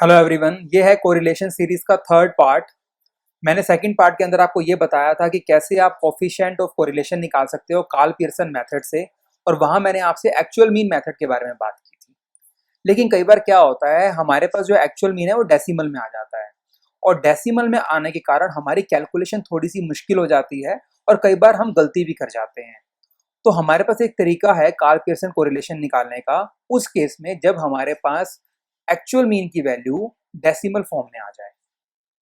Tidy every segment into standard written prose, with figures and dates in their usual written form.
Hello everyone, ये है correlation series का थर्ड पार्ट। मैंने सेकंड पार्ट के अंदर आपको ये बताया था कि कैसे आप कोफिशिएंट ऑफ कोरिलेशन निकाल सकते हो कार्ल पियर्सन मेथड से, और वहां मैंने आपसे एक्चुअल मीन मेथड के बारे में बात की थी। लेकिन कई बार क्या होता है, हमारे पास जो एक्चुअल मीन है वो डेसिमल में आ जाता है, और डेसिमल में आने के कारण हमारी कैलकुलेशन थोड़ी सी मुश्किल हो जाती है और कई बार हम गलती भी कर जाते हैं। तो हमारे पास एक तरीका है कार्ल पियर्सन कोरिलेशन निकालने का, उस केस में जब हमारे पास एक्चुअल मीन की वैल्यू डेसिमल फॉर्म में आ जाए।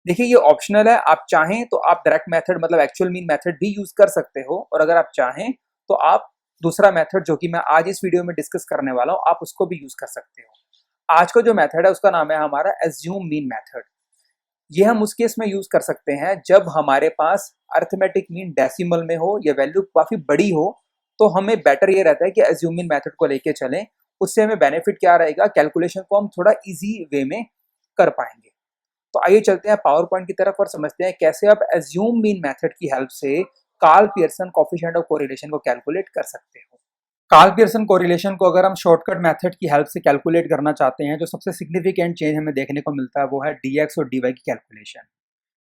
देखिए, ये ऑप्शनल है, आप चाहें तो आप डायरेक्ट मेथड मतलब एक्चुअल मीन मेथड भी यूज कर सकते हो, और अगर आप चाहें तो आप दूसरा मेथड जो कि मैं आज इस वीडियो में डिस्कस करने वाला हूं, आप उसको भी यूज कर सकते हो। आज का जो मेथड है उसका नाम है हमारा एज्यूम मीन मेथड। ये हम उस केस में यूज कर सकते हैं जब हमारे पास अर्थमेटिक मीन डेसिमल में हो या वैल्यू काफी बड़ी हो, तो हमें बेटर ये रहता है कि एज्यूम मीन मेथड को लेके चलें। उससे हमें बेनिफिट क्या रहेगा, कैलकुलेशन को हम थोड़ा इजी वे में कर पाएंगे। तो आइए चलते हैं पावर पॉइंट की तरफ और समझते हैं कैसे आप एज्यूम मीन मेथड की हेल्प से Karl Pearson coefficient of correlation को कैलकुलेट कर सकते हो। कार्ल पियर्सन कोरिलेशन को अगर हम शॉर्टकट मेथड की हेल्प से कैलकुलेट करना चाहते हैं, जो सबसे सिग्निफिकेंट चेंज हमें देखने को मिलता है वो है dx और dy की कैलकुलेशन।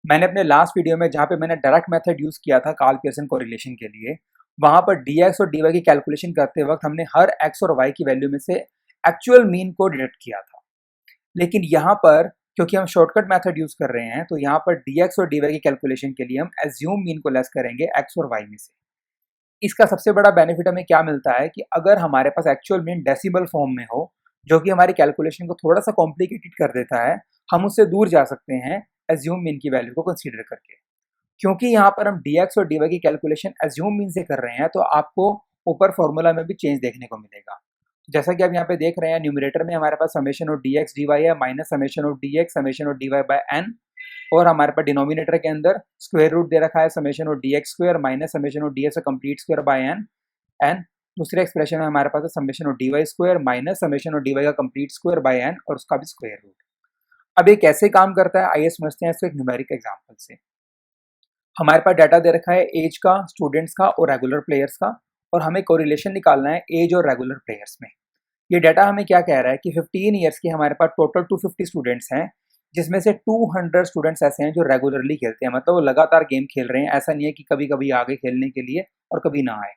मैंने अपने लास्ट वीडियो में, जहाँ पे मैंने डायरेक्ट मेथड यूज किया था कार्ल पियर्सन कोरिलेशन के लिए, वहां पर dx और dy की कैलकुलेशन करते वक्त हमने हर x और y की वैल्यू में से एक्चुअल मीन को डिडक्ट किया था। लेकिन यहाँ पर क्योंकि हम शॉर्टकट मेथड यूज कर रहे हैं, तो यहाँ पर dx और dy की कैलकुलेशन के लिए हम एज्यूम मीन को लेस करेंगे x और y में से। इसका सबसे बड़ा बेनिफिट हमें क्या मिलता है कि अगर हमारे पास एक्चुअल मीन डेसिमल फॉर्म में हो, जो कि हमारी कैलकुलेशन को थोड़ा सा कॉम्प्लिकेटेड कर देता है, हम उससे दूर जा सकते हैं एज्यूम मीन की वैल्यू को कंसीडर करके। क्योंकि यहाँ पर हम dx और dy की कैलकुलेशन एज्यूम मीन से कर रहे हैं, तो आपको ऊपर फॉर्मूला में भी चेंज देखने को मिलेगा। जैसा कि आप यहाँ पे देख रहे हैं, न्यूमरेटर में हमारे पास समेशन ऑफ dx dy है minus summation of dx summation of dy by n, और हमारे पास डिनोमिनेटर के अंदर स्क्वायर रूट दे रखा है summation of dx square minus summation of ds का complete square by n। And दूसरे एक्सप्रेशन में हमारे पास है summation of dy square minus summation of dy का कंप्लीट स्क्वायर बाय n और उसका भी स्क्वायर रूट। अब ये कैसे काम करता है, आइए समझते हैं इसको एक न्यूमेरिक एग्जांपल से। हमारे पास डाटा दे रखा है एज का, स्टूडेंट्स का और रेगुलर प्लेयर्स का, और हमें कोरिलेशन निकालना है एज और रेगुलर प्लेयर्स में। ये डाटा हमें क्या कह रहा है कि 15 ईयर्स के हमारे पास टोटल 250 स्टूडेंट्स हैं, जिसमें से 200 स्टूडेंट्स ऐसे हैं जो रेगुलरली खेलते हैं, मतलब वो लगातार गेम खेल रहे हैं। ऐसा नहीं है कि कभी कभी आ गए खेलने के लिए और कभी ना आए।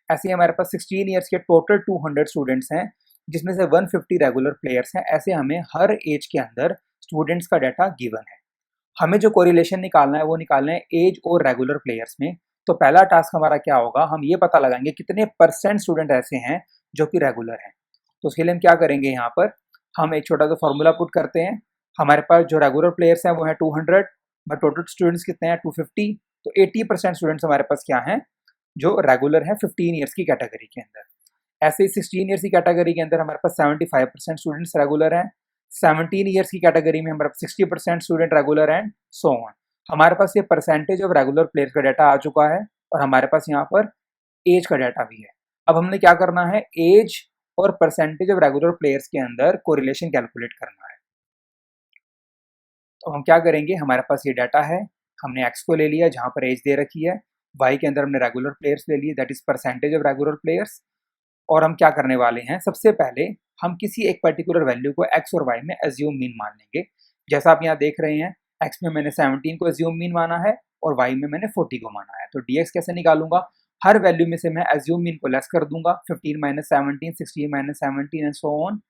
ऐसे ही हमारे पास 16 ईयर्स के टोटल 200 स्टूडेंट्स हैं, जिसमें से 150 रेगुलर प्लेयर्स हैं। ऐसे हमें हर एज के अंदर स्टूडेंट्स का डाटा गिवन है। हमें जो कोरिलेशन निकालना है वो निकालना है एज और रेगुलर प्लेयर्स में। तो पहला टास्क हमारा क्या होगा, हम ये पता लगाएंगे कितने परसेंट स्टूडेंट ऐसे हैं जो कि रेगुलर हैं। तो उसके लिए हम क्या करेंगे, यहाँ पर हम एक छोटा सा फॉर्मूला पुट करते हैं। हमारे पास जो रेगुलर प्लेयर्स हैं वो है 200, बट टोटल स्टूडेंट्स कितने हैं 250। तो 80% स्टूडेंट्स हमारे पास क्या हैं, जो रेगुलर हैं 15 ईयर्स की कैटेगरी के अंदर। ऐसे ही 16 ईयर्स की कैटेगरी के अंदर हमारे पास 75% स्टूडेंट्स रेगुलर हैं। 17 ईयर्स की कैटेगरी में हमारे पास 60% student regular and so on. हमारे पास ये परसेंटेज ऑफ रेगुलर प्लेयर्स का डाटा आ चुका है, और हमारे पास यहाँ पर एज का डाटा भी है। अब हमने क्या करना है, एज और परसेंटेज ऑफ रेगुलर प्लेयर्स के अंदर कोरिलेशन कैलकुलेट करना है। तो हम क्या करेंगे, हमारे पास ये डाटा है, हमने एक्स को ले लिया जहाँ पर एज दे रखी है, वाई के अंदर हमने रेगुलर प्लेयर्स ले लिए, that is percentage of regular players. और हम क्या करने वाले हैं, सबसे पहले हम किसी एक पर्टिकुलर वैल्यू को एक्स और वाई में एज्यूम मीन मान लेंगे। जैसा आप यहाँ देख रहे हैं, एक्स में मैंने 17 को एज्यूम मीन माना है और वाई में मैंने 40 को माना है। तो dx कैसे निकालूंगा, हर वैल्यू में से मैं एज्यूम मीन को लेस कर दूंगा, 15 minus 17, 16 minus 17 and so on.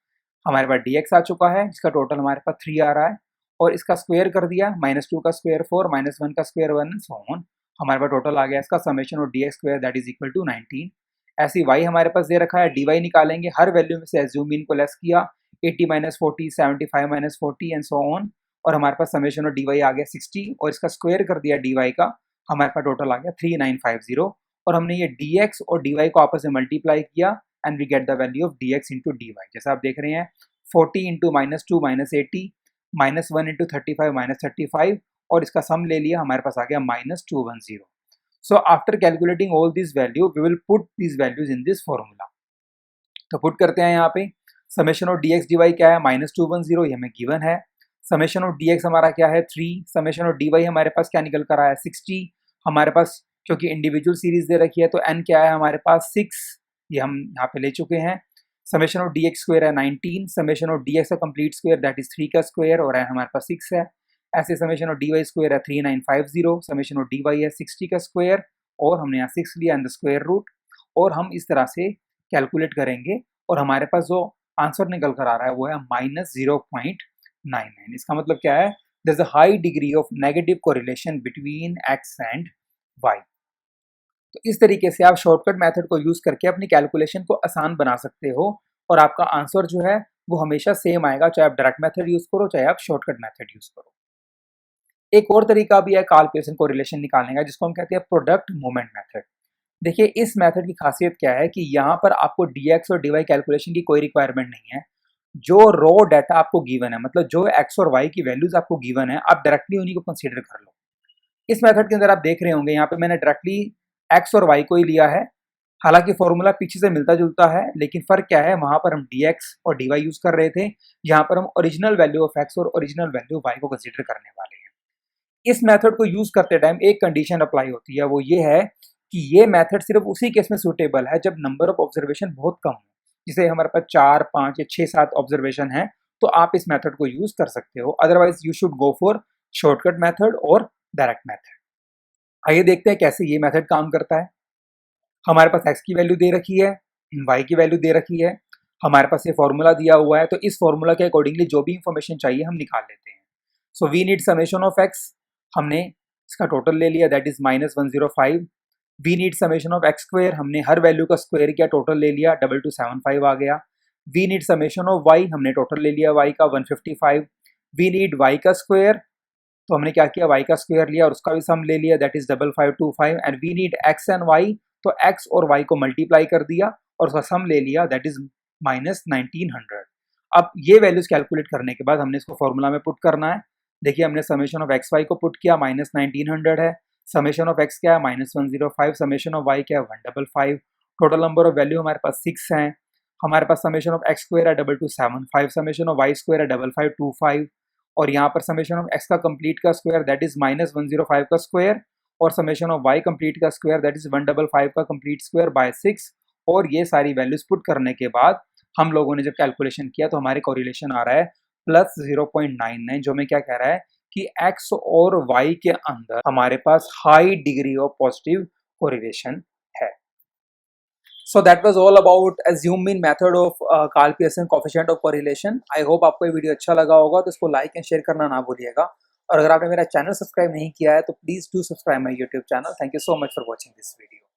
हमारे पास dx आ चुका है, जिसका टोटल हमारे पास 3 आ रहा है, और इसका स्क्वायर कर दिया, -2 का स्क्वायर 4, -1 का स्क्वायर 1 एंड सो ऑन। हमारे पास टोटल आ गया इसका summation of dx square that is equal to 19। ऐसे ही y हमारे पास दे रखा है, dy निकालेंगे, हर वैल्यू में से एज्यूम मीन को लेस किया, 80 minus 40, 75 minus 40 and so on, और हमारे पास समेशन ऑफ dy आ गया 60, और इसका स्क्वायर कर दिया dy का, हमारे पास टोटल आ गया 3950। और हमने ये dx और dy को आपस में मल्टीप्लाई किया and we get the value of dx into dy। जैसा आप देख रहे हैं, 40 इंटू -2 -80, -1 इंटू 35 -35, और इसका सम ले लिया, हमारे पास आ गया -210। So after calculating all these value, we will put these values in this formula. तो पुट करते हैं यहाँ पे, समेशन ऑफ dx dy क्या है, -210, ये हमें गिवन है। समेशन ऑफ dx हमारा क्या है 3, समेशन ऑफ dy हमारे पास क्या निकल कर आया है 60। हमारे पास क्योंकि इंडिविजुअल सीरीज दे रखी है तो n क्या है हमारे पास 6, ये हम यहाँ पे ले चुके हैं। Summation of d x square है 19, समेशन ऑफ डी एक्स का कंप्लीट स्क्वायर दैट इज 3 का स्क्वायर और हमारे पास 6 है। ऐसे summation of d y square है 3950, समेशन ऑफ डी वाई है 60 का स्क्वायर और हमने यहाँ 6 लिया इन द स्क्वायर रूट, और हम इस तरह से कैलकुलेट करेंगे और हमारे पास जो आंसर निकल कर आ रहा है वो है -0.99। इसका मतलब क्या है, there is a high degree of negative correlation between x and y. तो इस तरीके से आप शॉर्टकट मेथड को यूज करके अपनी कैलकुलेशन को आसान बना सकते हो और आपका आंसर जो है वो हमेशा सेम आएगा, चाहे आप डायरेक्ट मेथड यूज करो चाहे आप शॉर्टकट मेथड यूज करो। एक और तरीका भी है कार्ल पियर्सन कोरिलेशन निकालने का, जिसको हम कहते हैं प्रोडक्ट मोमेंट मेथड। देखिए इस मेथड की खासियत क्या है कि यहाँ पर आपको dx और dy कैलकुलेशन की कोई रिक्वायरमेंट नहीं है। जो रॉ डाटा आपको गिवन है, मतलब जो x और y की वैल्यूज आपको गिवन है, आप डायरेक्टली उन्हीं को कंसीडर कर लो। इस मेथड के अंदर आप देख रहे होंगे यहाँ पे मैंने डायरेक्टली x और y को ही लिया है। हालांकि फॉर्मूला पीछे से मिलता जुलता है, लेकिन फर्क क्या है, वहां पर हम dx और dy यूज कर रहे थे, यहाँ पर हम ओरिजिनल वैल्यू ऑफ x और ओरिजिनल वैल्यू y को कंसीडर करने वाले हैं। इस मेथड को यूज करते टाइम एक कंडीशन अप्लाई होती है, वो ये है कि ये मेथड सिर्फ उसी केस में सूटेबल है जब नंबर ऑफ ऑब्जर्वेशन बहुत कम हो। जैसे हमारे पास 4, 5 या 6, 7 ऑब्जर्वेशन है तो आप इस मेथड को यूज कर सकते हो, otherwise you should go for shortcut method और डायरेक्ट मेथड। आइए देखते हैं कैसे ये मेथड काम करता है। हमारे पास x की वैल्यू दे रखी है, y की वैल्यू दे रखी है, हमारे पास ये फॉर्मूला दिया हुआ है, तो इस फॉर्मूला के अकॉर्डिंगली जो भी इंफॉर्मेशन चाहिए हम निकाल लेते हैं। So we need summation of x, हमने इसका टोटल ले लिया that is -105। We need summation of x square, हमने हर वैल्यू का स्क्वायर किया, टोटल ले लिया 2275 आ गया। We need summation of y, हमने टोटल ले लिया y का 155। वी नीड y का स्क्वायर, तो हमने क्या किया, y का स्क्वायर लिया और उसका भी सम ले लिया that is 5525। And we need x and y, तो x और y को मल्टीप्लाई कर दिया और उसका सम ले लिया दैट इज -1900। अब ये वैल्यूज कैलकुलेट करने के बाद हमने इसको फॉर्मूला में पुट करना है। देखिए हमने समेशन ऑफ एक्स वाई को पुट किया, -1900 है, समेशन ऑफ एक्स क्या है -105, समेशन ऑफ वाई क्या है 155, टोटल नंबर ऑफ वैल्यू हमारे पास 6 हैं। हमारे पास समेशन ऑफ एक्स स्क्वायर है 2275, समेशन ऑफ वाई स्क्वायर है 5525 और यहाँ पर समेशन ऑफ एक्स का कंप्लीट का स्क्वायर दैट इज -105 का स्क्वायर और समेशन ऑफ वाई कंप्लीट का स्क्वायर दैट इज 155 का कंप्लीट स्क्वायर बाय 6। और ये सारी वैल्यूज पुट करने के बाद हम लोगों ने जब कैलकुलेशन किया तो हमारे कोरिलेशन आ रहा है +0.99, जो मैं क्या कह रहा है कि x और y के अंदर हमारे पास high degree of positive correlation है। So that was all about assumed mean method of Karl Pearson coefficient of correlation. I hope आपको ये वीडियो अच्छा लगा होगा, तो इसको लाइक एंड शेयर करना ना भूलिएगा। और अगर आपने मेरा चैनल सब्सक्राइब नहीं किया है तो please do subscribe my YouTube channel. Thank you so much for watching this video.